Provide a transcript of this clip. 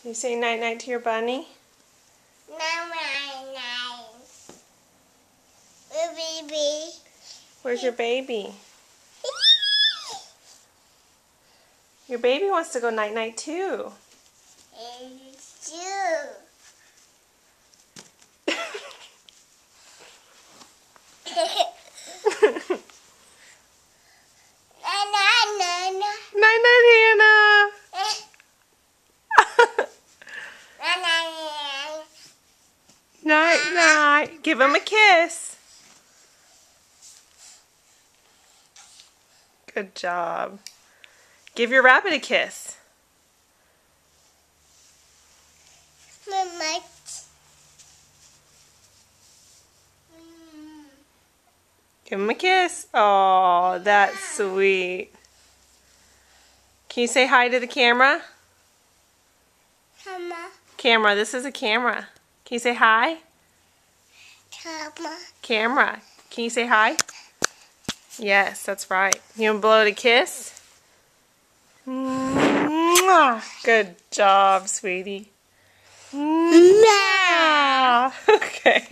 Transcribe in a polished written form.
You say night-night to your bunny? Night-night. Baby. Where's your baby? Your baby wants to go night-night too. It's you. Night-night, Hannah. Night-night. Give him a kiss. Good job. Give your rabbit a kiss. Give him a kiss. Oh, that's sweet. Can you say hi to the camera? Camera, this is a camera. Can you say hi? Camera. Can you say hi? Yes, that's right. You want to blow it a kiss? Good job, sweetie. Okay.